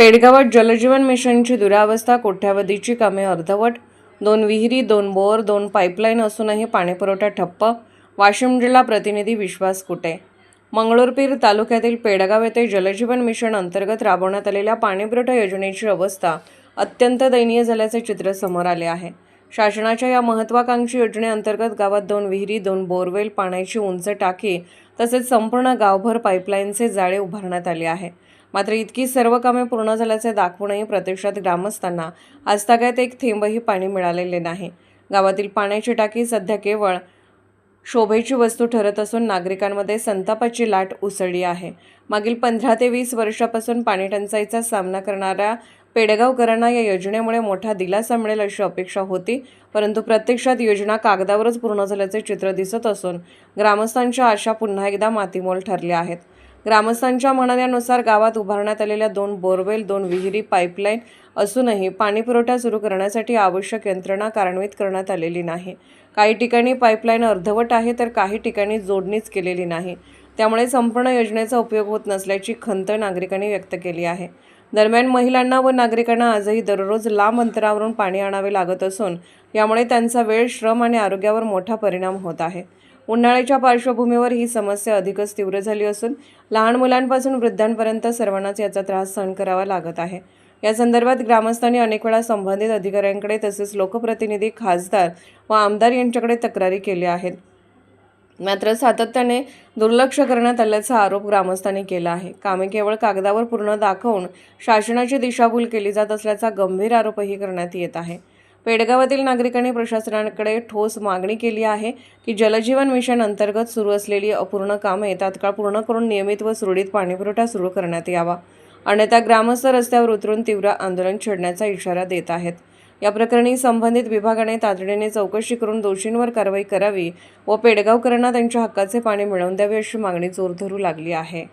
पेडगावात जलजीवन मिशनची दुरावस्था, कोट्यावधीची कामे अर्धवट, 2 विहिरी, 2 बोअर, 2 पाईपलाईन असूनही पाणीपुरवठा ठप्प. वाशिम जिल्हा प्रतिनिधी विश्वास कुटे. मंगरुळपीर तालुक्यातील पेडगाव येथे जलजीवन मिशन अंतर्गत राबवण्यात आलेल्या पाणीपुरवठा योजनेची अवस्था अत्यंत दयनीय झाल्याचे चित्र समोर आले आहे. शासनाच्या या महत्त्वाकांक्षी योजनेअंतर्गत गावात 2 विहिरी, 2 बोरवेल, पाण्याची उंच टाकी तसेच संपूर्ण गावभर पाईपलाईनचे जाळे उभारण्यात आले आहे. मात्र इतकी सर्व कामे पूर्ण झाल्याचे दाखवूनही प्रत्यक्षात ग्रामस्थांना आजतागायत एक थेंबही पाणी मिळालेले नाही. गावातील पाण्याची टाकी सध्या केवळ शोभेची वस्तू ठरत असून नागरिकांमध्ये संतापाची लाट उसळली आहे. मागील 15 ते 20 वर्षापासून पाणीटंचाईचा सामना करणाऱ्या पेडगावकरांना या योजनेमुळे मोठा दिलासा मिळेल अशी अपेक्षा होती, परंतु प्रत्यक्षात योजना कागदावरच पूर्ण झाल्याचे चित्र दिसत असून ग्रामस्थांच्या आशा पुन्हा एकदा मातीमोल ठरल्या आहेत. ग्रामस्थांच्या म्हणण्यानुसार गावात उभारण्यात आलेल्या 2 बोरवेल, 2 विहिरी, पाईपलाईन असूनही पाणीपुरवठा सुरू करण्यासाठी आवश्यक यंत्रणा कार्यान्वित करण्यात आलेली नाही. काही ठिकाणी पाईपलाईन अर्धवट आहे तर काही ठिकाणी जोडणीच केलेली नाही. त्यामुळे संपूर्ण योजनेचा उपयोग होत नसल्याची खंत नागरिकांनी व्यक्त केली आहे. दरम्यान महिलांना व नागरिकांना आजही दररोज लांब अंतरावरून पाणी आणावे लागत असून यामुळे त्यांचा वेळ, श्रम आणि आरोग्यावर मोठा परिणाम होत आहे. उन्हाळ्याच्या पार्श्वभूमीवर ही समस्या अधिकच तीव्र झाली असून लहान मुलांपासून वृद्धांपर्यंत सर्वांनाच याचा त्रास सहन करावा लागत आहे. या संदर्भात ग्रामस्थांनी अनेक वेळा संबंधित अधिकाऱ्यांकडे तसेच लोकप्रतिनिधी, खासदार व आमदार यांच्याकडे तक्रारी केल्या आहेत. मात्र सातत्याने दुर्लक्ष करण्यात आल्याचा आरोप ग्रामस्थांनी केला आहे. कामे केवळ कागदावर पूर्ण दाखवून शासनाची दिशाभूल केली जात असल्याचा गंभीर आरोपही करण्यात येत आहे. पेडगावातील नागरिकांनी प्रशासनाकडे ठोस मागणी केली आहे की जलजीवन मिशन अंतर्गत सुरू असलेली अपूर्ण कामे तात्काळ पूर्ण करून नियमित व सुरळीत पाणीपुरवठा सुरू करण्यात यावा. अन्यथा ग्रामस्थ रस्त्यावर उतरून तीव्र आंदोलन छेडण्याचा इशारा देत आहेत. या प्रकरणी संबंधित विभागाने तातडीने चौकशी करून दोषींवर कारवाई करावी व पेडगावकरांना त्यांच्या हक्काचे पाणी मिळवून द्यावे अशी मागणी जोर धरू लागली आहे.